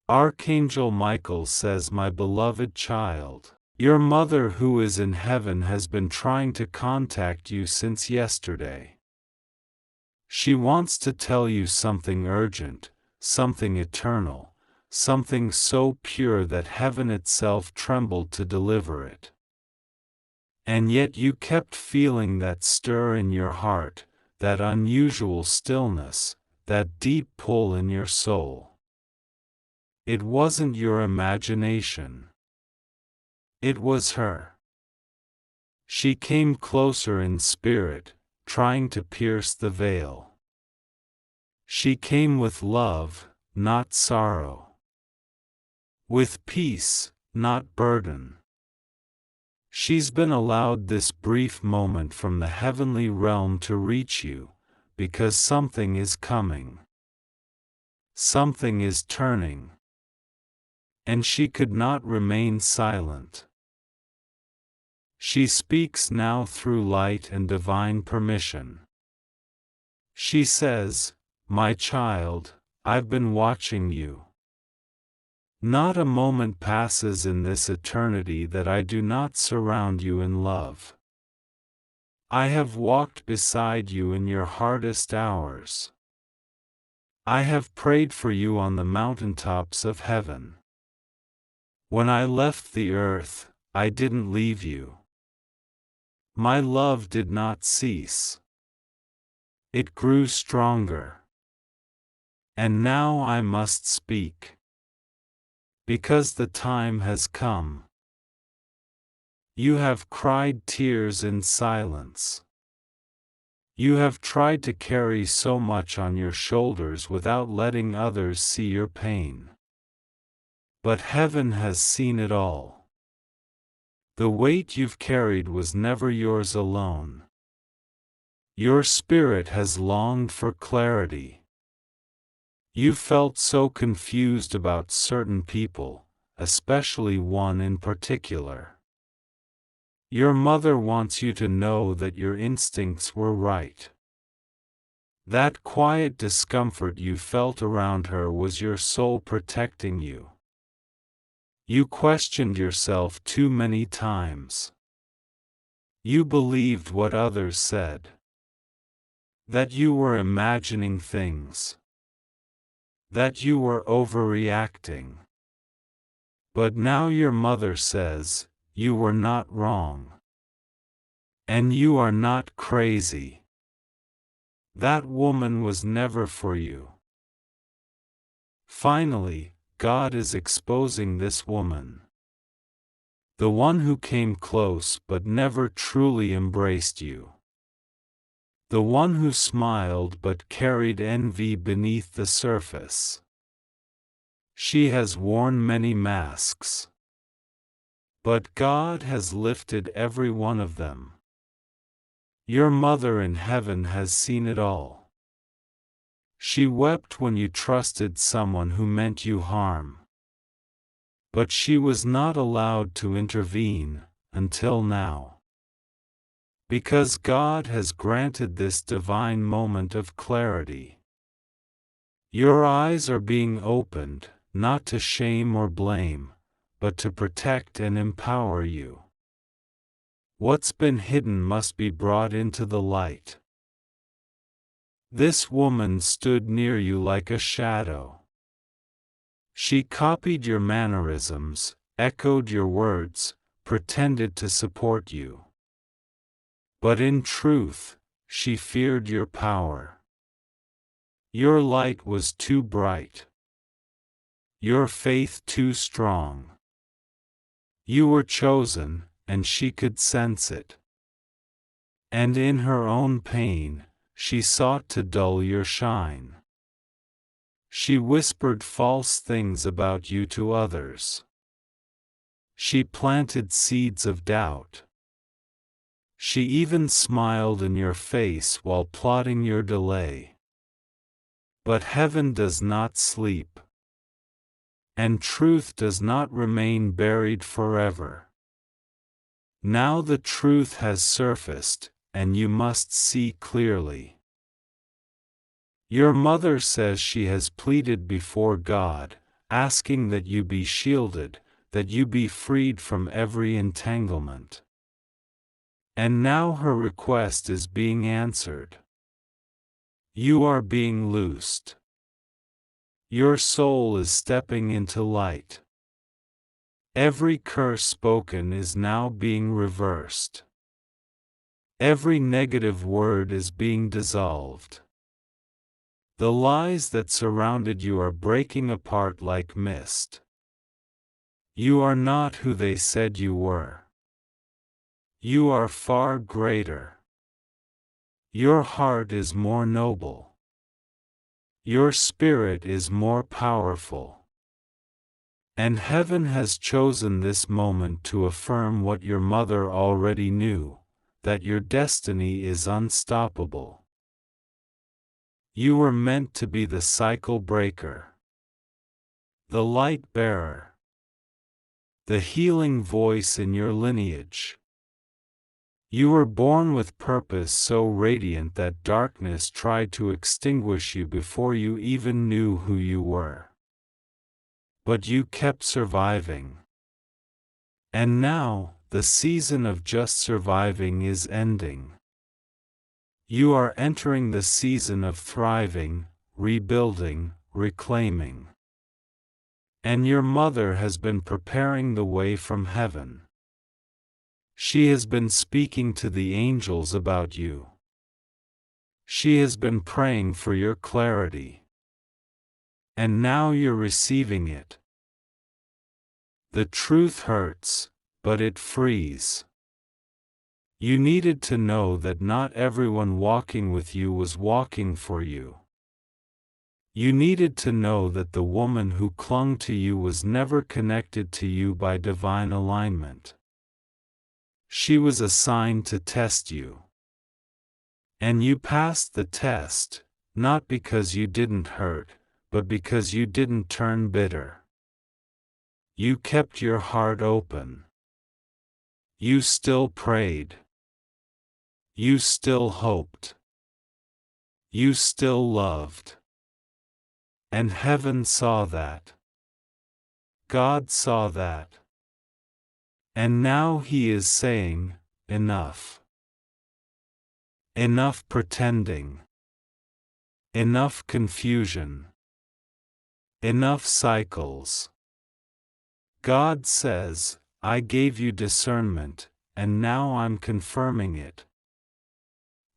Archangel Michael says, "My beloved child, your mother who is in heaven has been trying to contact you since yesterday. She wants to tell you something urgent, something eternal, something so pure that heaven itself trembled to deliver it. And yet you kept feeling that stir in your heart, that unusual stillness, that deep pull in your soul. It wasn't your imagination. It was her. She came closer in spirit, trying to pierce the veil. She came with love, not sorrow. With peace, not burden. She's been allowed this brief moment from the heavenly realm to reach you, because something is coming. Something is turning. And she could not remain silent. She speaks now through light and divine permission. She says, "My child, I've been watching you. Not a moment passes in this eternity that I do not surround you in love. I have walked beside you in your hardest hours. I have prayed for you on the mountaintops of heaven. When I left the earth, I didn't leave you. My love did not cease. It grew stronger. And now I must speak. Because the time has come. You have cried tears in silence. You have tried to carry so much on your shoulders without letting others see your pain. But heaven has seen it all. The weight you've carried was never yours alone. Your spirit has longed for clarity. You felt so confused about certain people, especially one in particular. Your mother wants you to know that your instincts were right. That quiet discomfort you felt around her was your soul protecting you. You questioned yourself too many times. You believed what others said. That you were imagining things. That you were overreacting. But now your mother says, you were not wrong. And you are not crazy. That woman was never for you. Finally, God is exposing this woman. The one who came close but never truly embraced you. The one who smiled but carried envy beneath the surface. She has worn many masks. But God has lifted every one of them. Your mother in heaven has seen it all. She wept when you trusted someone who meant you harm. But she was not allowed to intervene, until now. Because God has granted this divine moment of clarity. Your eyes are being opened, not to shame or blame, but to protect and empower you. What's been hidden must be brought into the light. This woman stood near you like a shadow. She copied your mannerisms, echoed your words, pretended to support you. But in truth, she feared your power. Your light was too bright. Your faith too strong. You were chosen, and she could sense it. And in her own pain, she sought to dull your shine. She whispered false things about you to others. She planted seeds of doubt. She even smiled in your face while plotting your delay. But heaven does not sleep. And truth does not remain buried forever. Now the truth has surfaced, and you must see clearly. Your mother says she has pleaded before God, asking that you be shielded, that you be freed from every entanglement. And now her request is being answered. You are being loosed. Your soul is stepping into light. Every curse spoken is now being reversed. Every negative word is being dissolved. The lies that surrounded you are breaking apart like mist. You are not who they said you were. You are far greater. Your heart is more noble. Your spirit is more powerful. And heaven has chosen this moment to affirm what your mother already knew, that your destiny is unstoppable. You were meant to be the cycle breaker, the light bearer, the healing voice in your lineage. You were born with purpose so radiant that darkness tried to extinguish you before you even knew who you were. But you kept surviving. And now, the season of just surviving is ending. You are entering the season of thriving, rebuilding, reclaiming. And your mother has been preparing the way from heaven. She has been speaking to the angels about you. She has been praying for your clarity. And now you're receiving it. The truth hurts, but it frees. You needed to know that not everyone walking with you was walking for you. You needed to know that the woman who clung to you was never connected to you by divine alignment. She was assigned to test you. And you passed the test, not because you didn't hurt, but because you didn't turn bitter. You kept your heart open. You still prayed. You still hoped. You still loved. And heaven saw that. God saw that. And now He is saying, enough. Enough pretending. Enough confusion. Enough cycles. God says, I gave you discernment, and now I'm confirming it.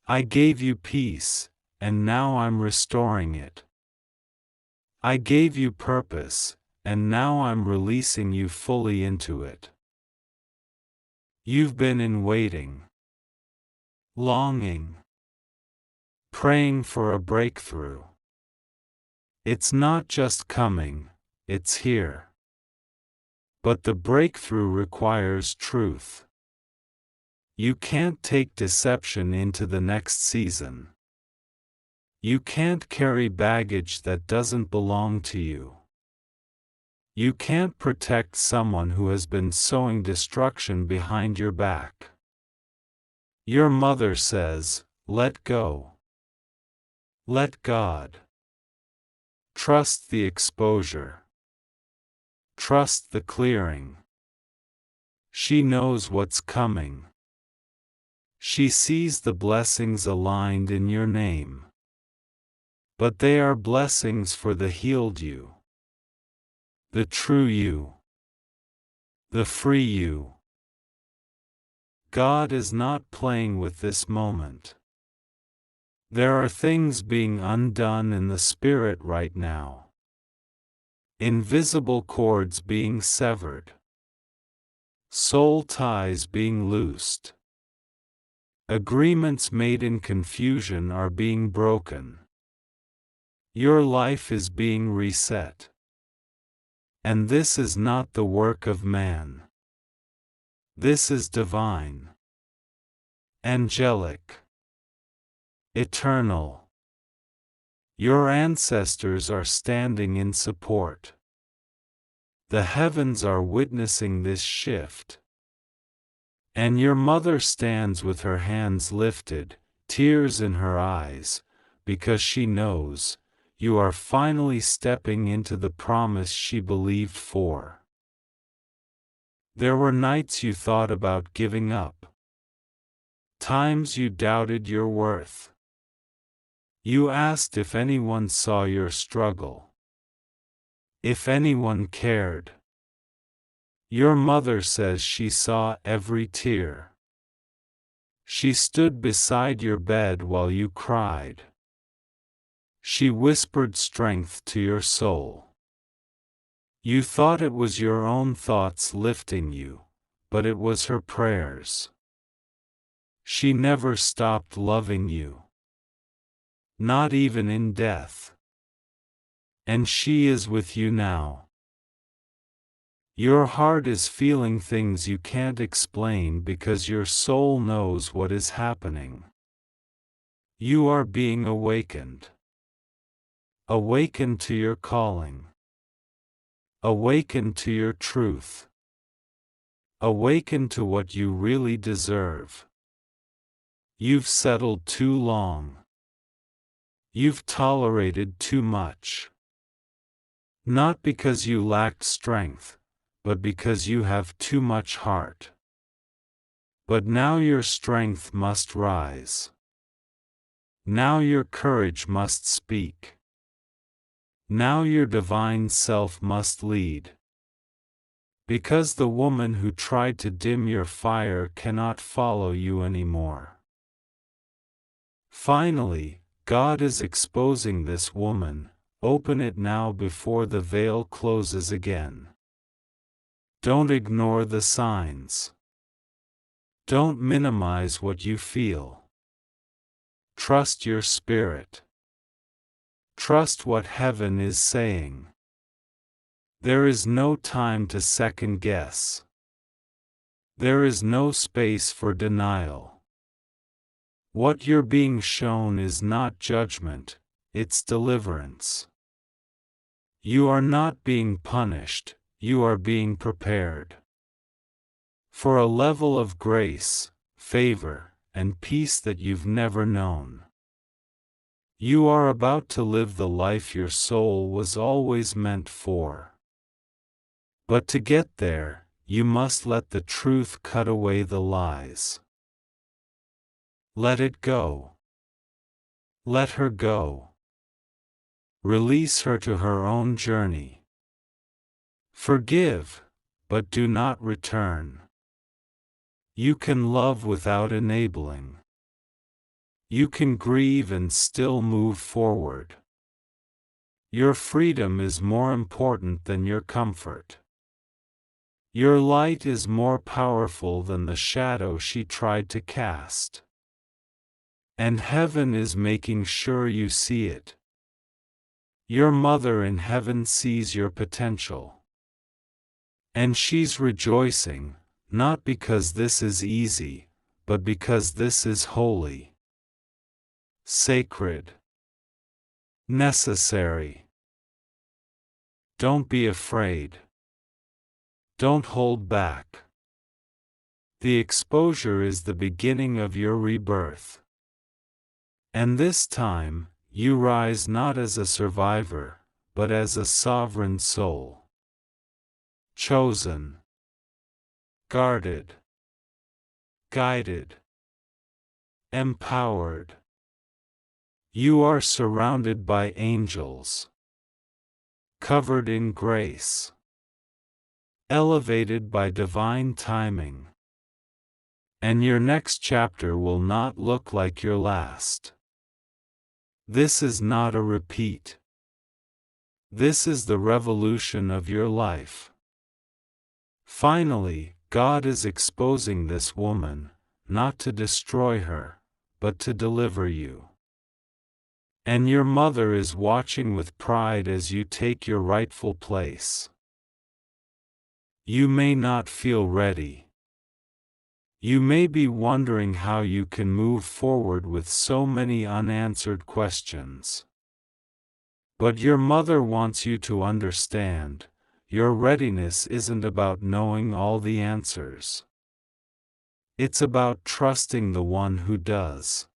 I gave you peace, and now I'm restoring it. I gave you purpose, and now I'm releasing you fully into it. You've been in waiting, longing, praying for a breakthrough. It's not just coming, it's here. But the breakthrough requires truth. You can't take deception into the next season. You can't carry baggage that doesn't belong to you. You can't protect someone who has been sowing destruction behind your back. Your mother says, let go. Let God. Trust the exposure. Trust the clearing. She knows what's coming. She sees the blessings aligned in your name. But they are blessings for the healed you. The true you. The free you. God is not playing with this moment. There are things being undone in the spirit right now. Invisible cords being severed. Soul ties being loosed. Agreements made in confusion are being broken. Your life is being reset. And this is not the work of man. This is divine. Angelic. Eternal. Your ancestors are standing in support. The heavens are witnessing this shift. And your mother stands with her hands lifted, tears in her eyes, because she knows, you are finally stepping into the promise she believed for. There were nights you thought about giving up. Times you doubted your worth. You asked if anyone saw your struggle. If anyone cared. Your mother says she saw every tear. She stood beside your bed while you cried. She whispered strength to your soul. You thought it was your own thoughts lifting you, but it was her prayers. She never stopped loving you. Not even in death. And she is with you now. Your heart is feeling things you can't explain because your soul knows what is happening. You are being awakened. Awakened to your calling. Awaken to your truth. Awaken to what you really deserve. You've settled too long. You've tolerated too much. Not because you lacked strength, but because you have too much heart. But now your strength must rise. Now your courage must speak. Now your divine self must lead. Because the woman who tried to dim your fire cannot follow you anymore. Finally, God is exposing this woman. Open it now before the veil closes again. Don't ignore the signs. Don't minimize what you feel. Trust your spirit. Trust what heaven is saying. There is no time to second guess. There is no space for denial. What you're being shown is not judgment, it's deliverance. You are not being punished, you are being prepared. For a level of grace, favor, and peace that you've never known. You are about to live the life your soul was always meant for. But to get there, you must let the truth cut away the lies. Let it go. Let her go. Release her to her own journey. Forgive, but do not return. You can love without enabling. You can grieve and still move forward. Your freedom is more important than your comfort. Your light is more powerful than the shadow she tried to cast. And heaven is making sure you see it. Your mother in heaven sees your potential. And she's rejoicing, not because this is easy, but because this is holy. Sacred. Necessary. Don't be afraid. Don't hold back. The exposure is the beginning of your rebirth. And this time, you rise not as a survivor, but as a sovereign soul. Chosen. Guarded. Guided. Empowered. You are surrounded by angels. Covered in grace. Elevated by divine timing. And your next chapter will not look like your last. This is not a repeat. This is the revolution of your life. Finally, God is exposing this woman, not to destroy her, but to deliver you. And your mother is watching with pride as you take your rightful place. You may not feel ready. You may be wondering how you can move forward with so many unanswered questions. But your mother wants you to understand, your readiness isn't about knowing all the answers. It's about trusting the one who does.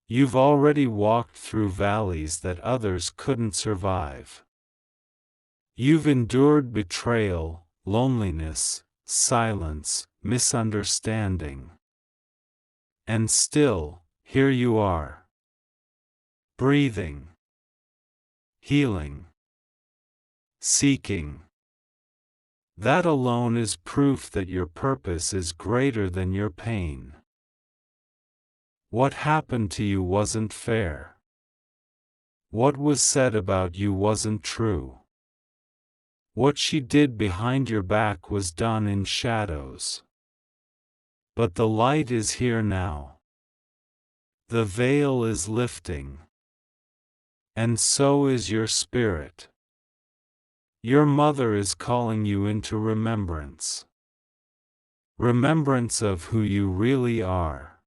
You've already walked through valleys that others couldn't survive. You've endured betrayal, loneliness, silence, misunderstanding. And still, here you are. Breathing. Healing. Seeking. That alone is proof that your purpose is greater than your pain. What happened to you wasn't fair. What was said about you wasn't true. What she did behind your back was done in shadows. But the light is here now. The veil is lifting. And so is your spirit. Your mother is calling you into remembrance. Remembrance of who you really are.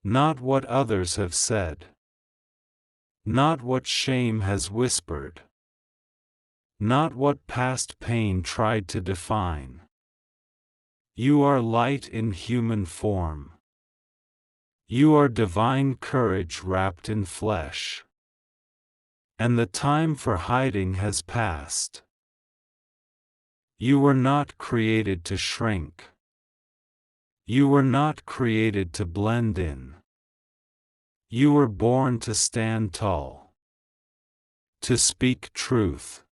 Not what others have said. Not what shame has whispered. Not what past pain tried to define. You are light in human form. You are divine courage wrapped in flesh. And the time for hiding has passed. You were not created to shrink. You were not created to blend in. You were born to stand tall. To speak truth.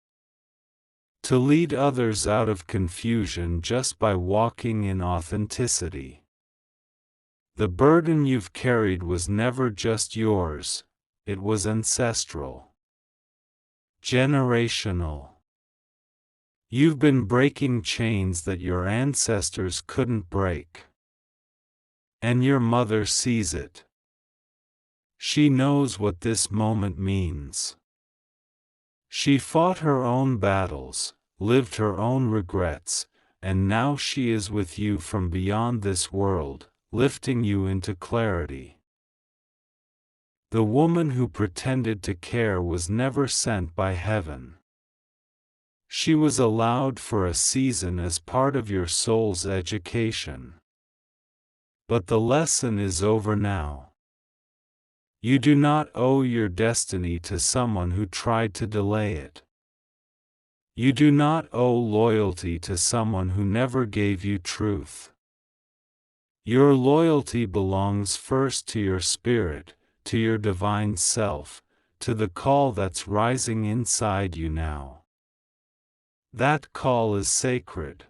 To lead others out of confusion just by walking in authenticity. The burden you've carried was never just yours, it was ancestral. Generational. You've been breaking chains that your ancestors couldn't break. And your mother sees it. She knows what this moment means. She fought her own battles, lived her own regrets, and now she is with you from beyond this world, lifting you into clarity. The woman who pretended to care was never sent by heaven. She was allowed for a season as part of your soul's education. But the lesson is over now. You do not owe your destiny to someone who tried to delay it. You do not owe loyalty to someone who never gave you truth. Your loyalty belongs first to your spirit, to your divine self, to the call that's rising inside you now. That call is sacred.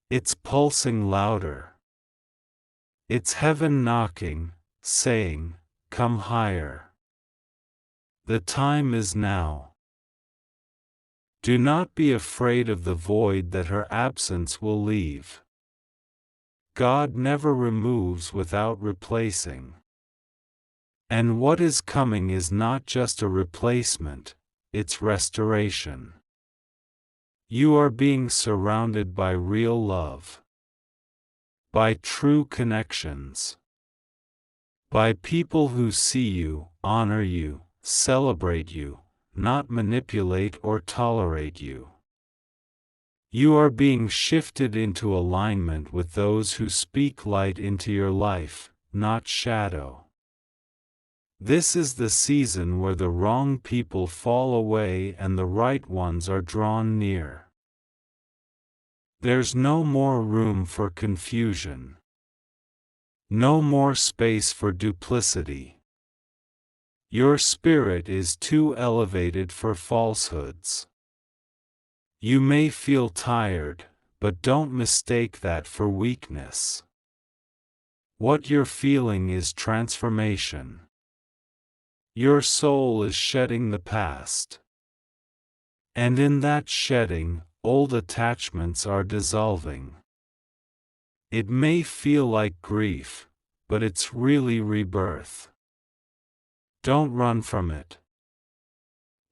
It's pulsing louder. It's heaven knocking, saying, "Come higher." The time is now. Do not be afraid of the void that her absence will leave. God never removes without replacing. And what is coming is not just a replacement, it's restoration. You are being surrounded by real love. By true connections. By people who see you, honor you, celebrate you, not manipulate or tolerate you. You are being shifted into alignment with those who speak light into your life, not shadow. This is the season where the wrong people fall away and the right ones are drawn near. There's no more room for confusion. No more space for duplicity. Your spirit is too elevated for falsehoods. You may feel tired, but don't mistake that for weakness. What you're feeling is transformation. Your soul is shedding the past. And in that shedding, old attachments are dissolving. It may feel like grief, but it's really rebirth. Don't run from it.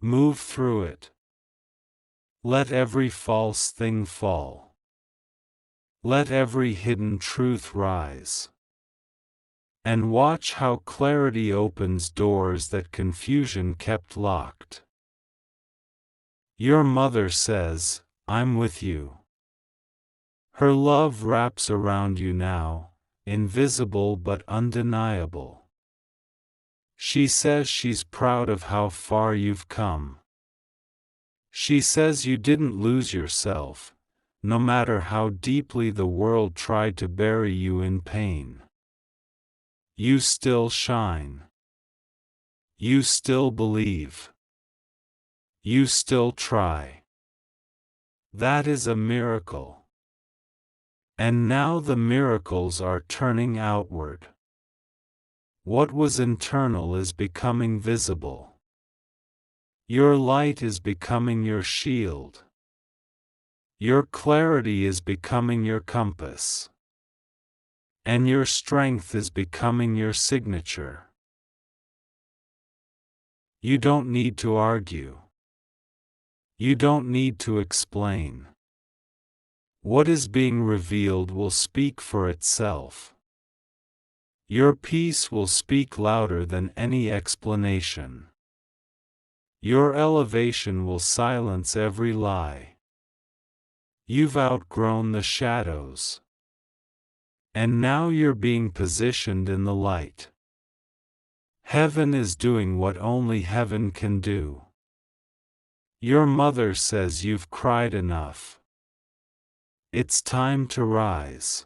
Move through it. Let every false thing fall. Let every hidden truth rise. And watch how clarity opens doors that confusion kept locked. Your mother says, "I'm with you." Her love wraps around you now, invisible but undeniable. She says she's proud of how far you've come. She says you didn't lose yourself, no matter how deeply the world tried to bury you in pain. You still shine. You still believe. You still try. That is a miracle. And now the miracles are turning outward. What was internal is becoming visible. Your light is becoming your shield. Your clarity is becoming your compass. And your strength is becoming your signature. You don't need to argue. You don't need to explain. What is being revealed will speak for itself. Your peace will speak louder than any explanation. Your elevation will silence every lie. You've outgrown the shadows. And now you're being positioned in the light. Heaven is doing what only heaven can do. Your mother says you've cried enough. It's time to rise.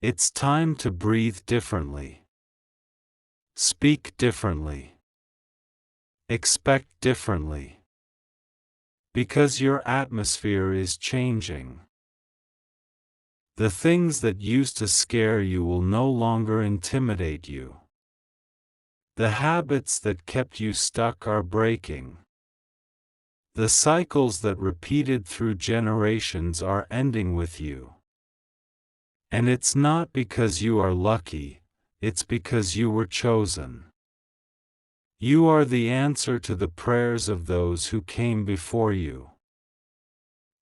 It's time to breathe differently. Speak differently. Expect differently. Because your atmosphere is changing. The things that used to scare you will no longer intimidate you. The habits that kept you stuck are breaking. The cycles that repeated through generations are ending with you. And it's not because you are lucky, it's because you were chosen. You are the answer to the prayers of those who came before you.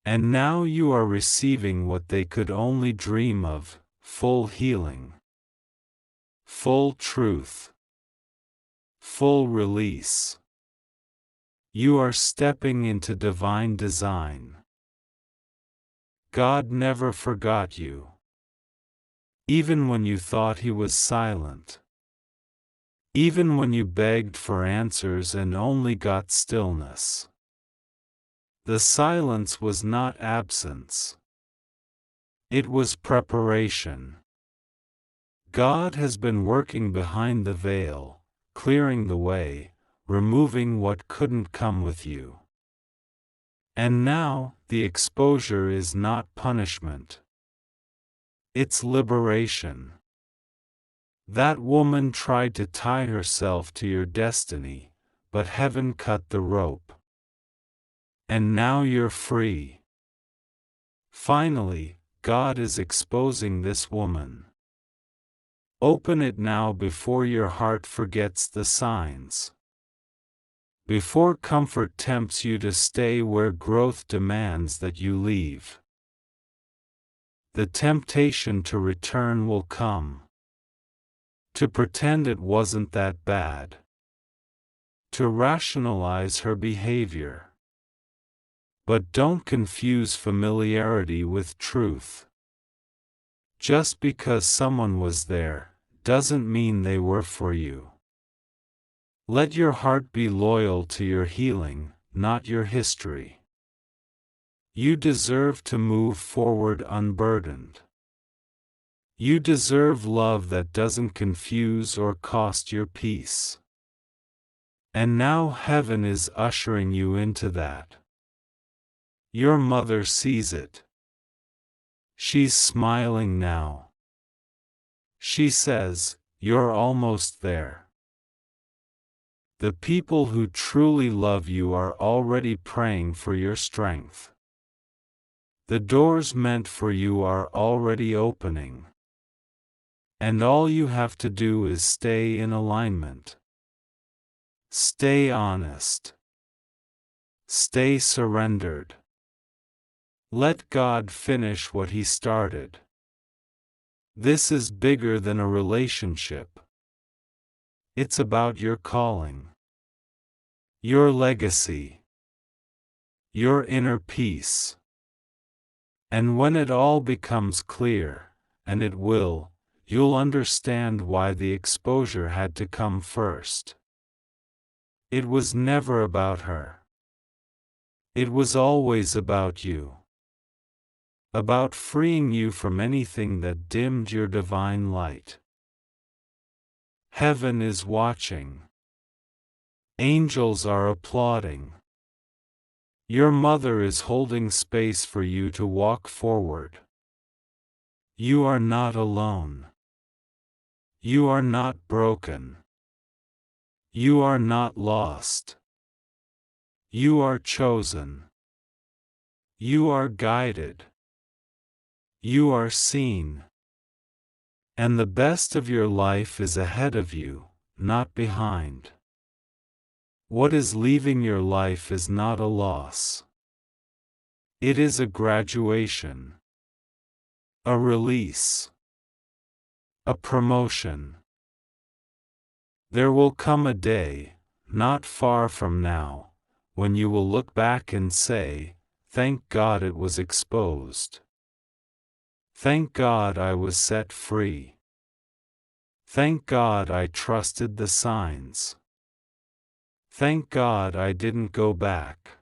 And now you are receiving what they could only dream of: full healing, full truth, full release. You are stepping into divine design. God never forgot you. Even when you thought He was silent. Even when you begged for answers and only got stillness. The silence was not absence. It was preparation. God has been working behind the veil, clearing the way, removing what couldn't come with you. And now, the exposure is not punishment. It's liberation. That woman tried to tie herself to your destiny, but heaven cut the rope. And now you're free. Finally, God is exposing this woman. Open it now before your heart forgets the signs. Before comfort tempts you to stay where growth demands that you leave. The temptation to return will come. To pretend it wasn't that bad. To rationalize her behavior. But don't confuse familiarity with truth. Just because someone was there, doesn't mean they were for you. Let your heart be loyal to your healing, not your history. You deserve to move forward unburdened. You deserve love that doesn't confuse or cost your peace. And now heaven is ushering you into that. Your mother sees it. She's smiling now. She says, "You're almost there." The people who truly love you are already praying for your strength. The doors meant for you are already opening. And all you have to do is stay in alignment. Stay honest. Stay surrendered. Let God finish what He started. This is bigger than a relationship. It's about your calling. Your legacy. Your inner peace. And when it all becomes clear, and it will, you'll understand why the exposure had to come first. It was never about her. It was always about you. About freeing you from anything that dimmed your divine light. Heaven is watching. Angels are applauding. Your mother is holding space for you to walk forward. You are not alone. You are not broken. You are not lost. You are chosen. You are guided. You are seen. And the best of your life is ahead of you, not behind. What is leaving your life is not a loss. It is a graduation. A release. A promotion. There will come a day, not far from now, when you will look back and say, "Thank God it was exposed. Thank God I was set free. Thank God I trusted the signs. Thank God I didn't go back."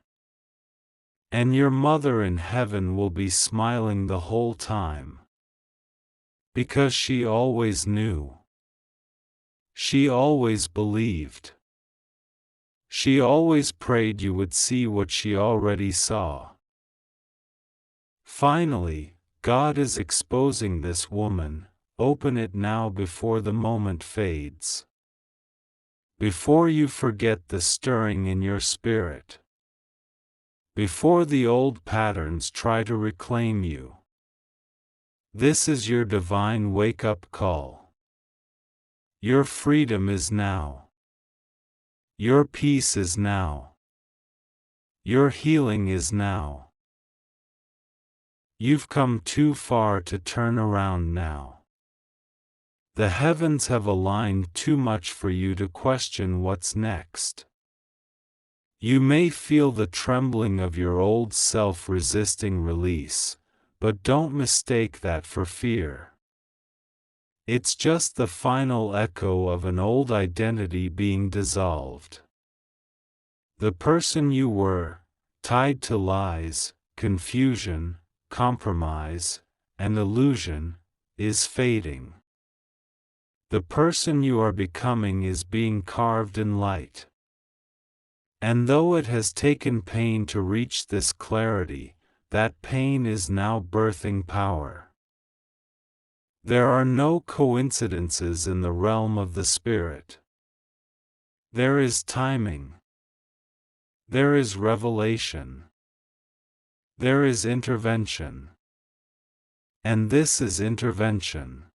And your mother in heaven will be smiling the whole time. Because she always knew. She always believed. She always prayed you would see what she already saw. Finally, God is exposing this woman. Open it now before the moment fades. Before you forget the stirring in your spirit. Before the old patterns try to reclaim you. This is your divine wake-up call. Your freedom is now. Your peace is now. Your healing is now. You've come too far to turn around now. The heavens have aligned too much for you to question what's next. You may feel the trembling of your old self resisting release, but don't mistake that for fear. It's just the final echo of an old identity being dissolved. The person you were, tied to lies, confusion, compromise, and illusion, is fading. The person you are becoming is being carved in light. And though it has taken pain to reach this clarity, that pain is now birthing power. There are no coincidences in the realm of the spirit. There is timing. There is revelation. There is intervention. And this is intervention.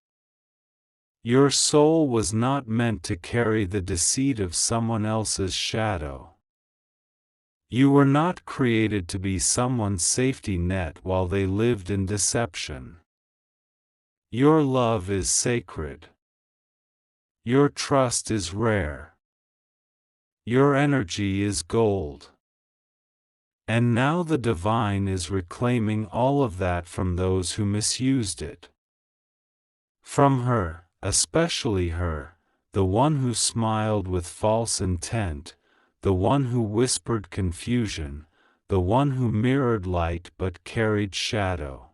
Your soul was not meant to carry the deceit of someone else's shadow. You were not created to be someone's safety net while they lived in deception. Your love is sacred. Your trust is rare. Your energy is gold. And now the divine is reclaiming all of that from those who misused it. From her, especially her, the one who smiled with false intent, the one who whispered confusion, the one who mirrored light but carried shadow.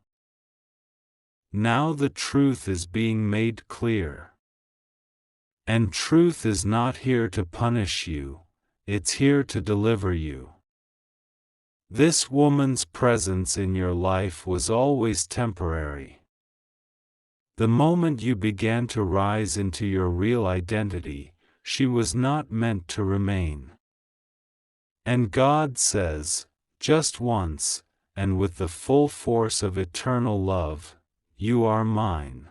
Now the truth is being made clear. And truth is not here to punish you, it's here to deliver you. This woman's presence in your life was always temporary. The moment you began to rise into your real identity, she was not meant to remain. And God says, just once, and with the full force of eternal love, you are mine.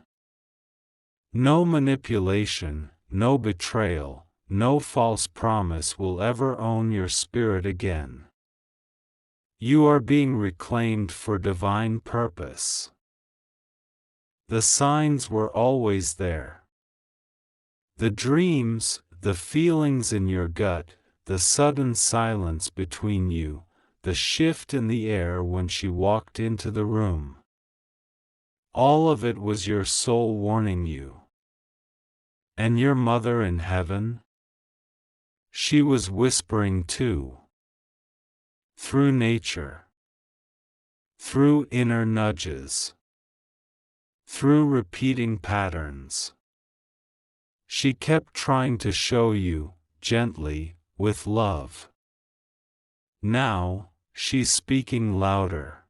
No manipulation, no betrayal, no false promise will ever own your spirit again. You are being reclaimed for divine purpose. The signs were always there. The dreams, the feelings in your gut, the sudden silence between you, the shift in the air when she walked into the room. All of it was your soul warning you. And your mother in heaven? She was whispering too. Through nature. Through inner nudges. Through repeating patterns. She kept trying to show you, gently, with love. Now, she's speaking louder.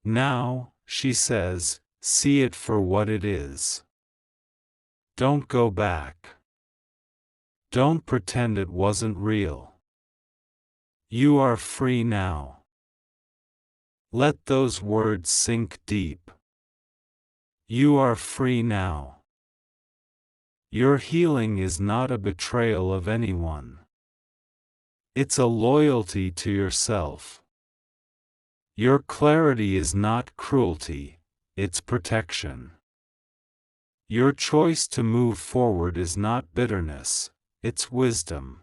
Now, she says, see it for what it is. Don't go back. Don't pretend it wasn't real. You are free now. Let those words sink deep. You are free now. Your healing is not a betrayal of anyone. It's a loyalty to yourself. Your clarity is not cruelty, it's protection. Your choice to move forward is not bitterness, it's wisdom.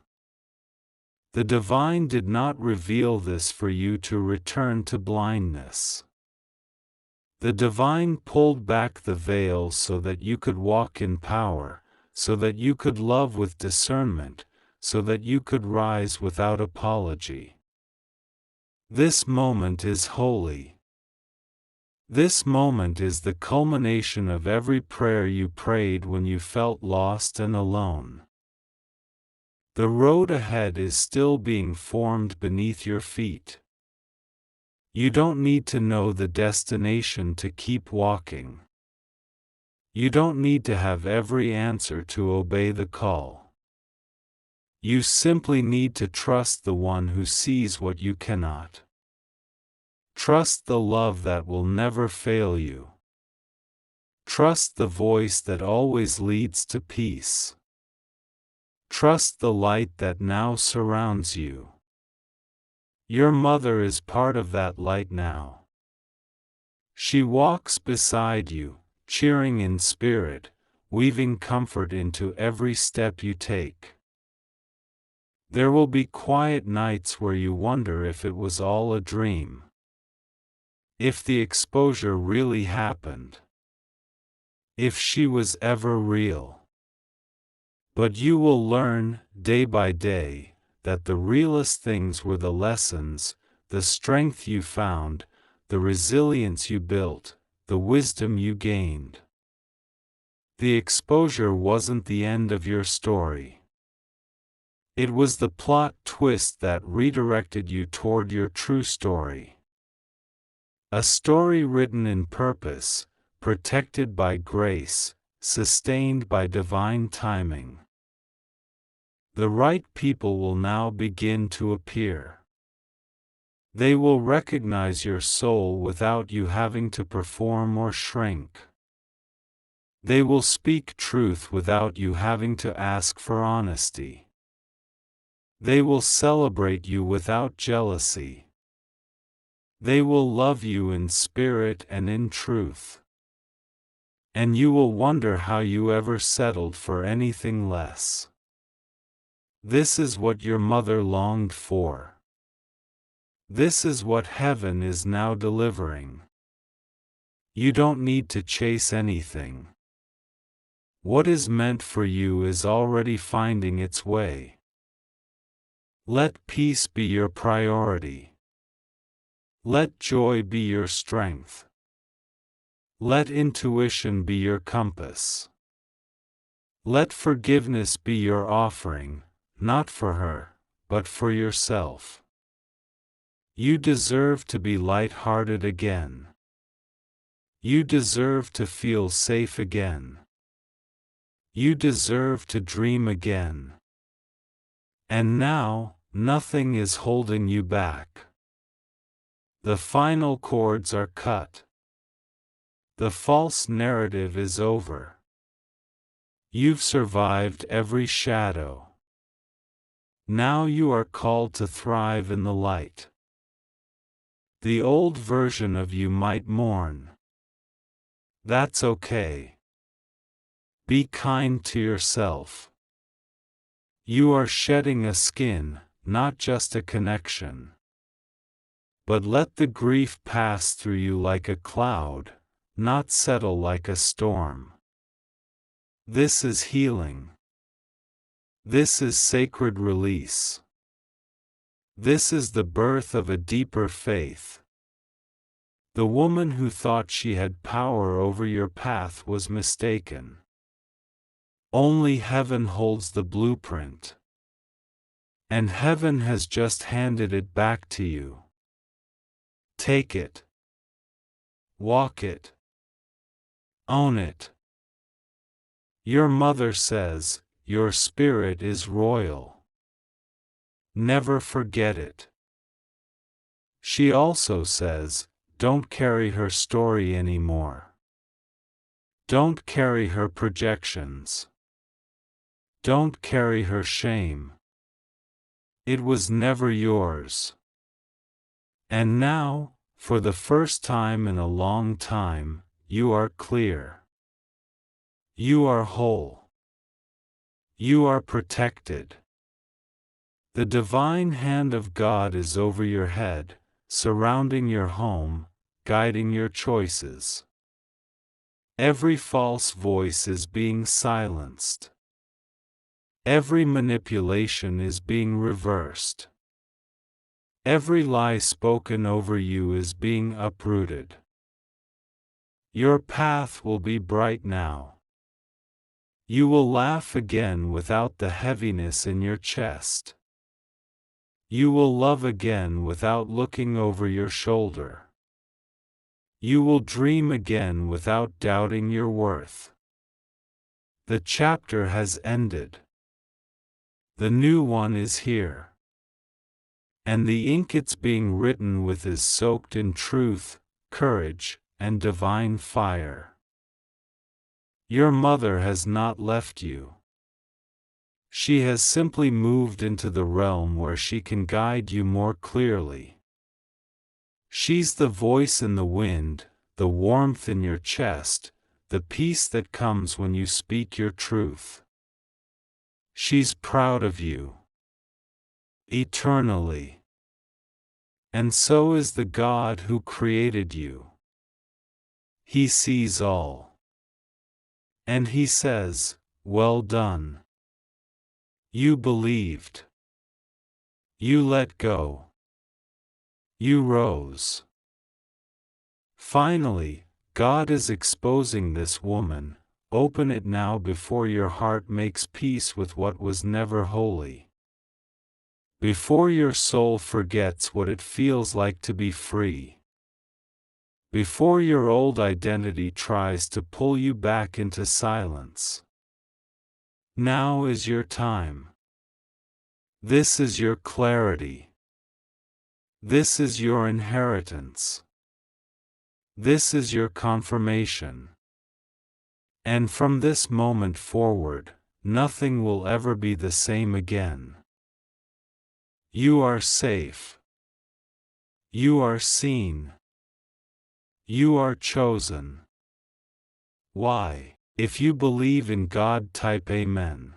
The divine did not reveal this for you to return to blindness. The divine pulled back the veil so that you could walk in power, so that you could love with discernment, so that you could rise without apology. This moment is holy. This moment is the culmination of every prayer you prayed when you felt lost and alone. The road ahead is still being formed beneath your feet. You don't need to know the destination to keep walking. You don't need to have every answer to obey the call. You simply need to trust the one who sees what you cannot. Trust the love that will never fail you. Trust the voice that always leads to peace. Trust the light that now surrounds you. Your mother is part of that light now. She walks beside you, cheering in spirit, weaving comfort into every step you take. There will be quiet nights where you wonder if it was all a dream. If the exposure really happened. If she was ever real. But you will learn, day by day, that the realest things were the lessons, the strength you found, the resilience you built, the wisdom you gained. The exposure wasn't the end of your story. It was the plot twist that redirected you toward your true story. A story written in purpose, protected by grace, sustained by divine timing. The right people will now begin to appear. They will recognize your soul without you having to perform or shrink. They will speak truth without you having to ask for honesty. They will celebrate you without jealousy. They will love you in spirit and in truth. And you will wonder how you ever settled for anything less. This is what your mother longed for. This is what heaven is now delivering. You don't need to chase anything. What is meant for you is already finding its way. Let peace be your priority. Let joy be your strength. Let intuition be your compass. Let forgiveness be your offering, not for her, but for yourself. You deserve to be light-hearted again. You deserve to feel safe again. You deserve to dream again. And now, nothing is holding you back. The final chords are cut. The false narrative is over. You've survived every shadow. Now you are called to thrive in the light. The old version of you might mourn. That's okay. Be kind to yourself. You are shedding a skin, not just a connection. But let the grief pass through you like a cloud, not settle like a storm. This is healing. This is sacred release. This is the birth of a deeper faith. The woman who thought she had power over your path was mistaken. Only heaven holds the blueprint. And heaven has just handed it back to you. Take it. Walk it. Own it. Your mother says, your spirit is royal. Never forget it. She also says, don't carry her story anymore. Don't carry her projections. Don't carry her shame. It was never yours. And now, for the first time in a long time, you are clear. You are whole. You are protected. The divine hand of God is over your head, surrounding your home, guiding your choices. Every false voice is being silenced. Every manipulation is being reversed. Every lie spoken over you is being uprooted. Your path will be bright now. You will laugh again without the heaviness in your chest. You will love again without looking over your shoulder. You will dream again without doubting your worth. The chapter has ended. The new one is here. And the ink it's being written with is soaked in truth, courage, and divine fire. Your mother has not left you. She has simply moved into the realm where she can guide you more clearly. She's the voice in the wind, the warmth in your chest, the peace that comes when you speak your truth. She's proud of you. Eternally. And so is the God who created you. He sees all. And he says, well done. You believed. You let go. You rose. Finally, God is exposing this woman. Open it now before your heart makes peace with what was never holy. Before your soul forgets what it feels like to be free. Before your old identity tries to pull you back into silence. Now is your time. This is your clarity. This is your inheritance. This is your confirmation. And from this moment forward, nothing will ever be the same again. You are safe. You are seen. You are chosen. Why? If you believe in God, type Amen.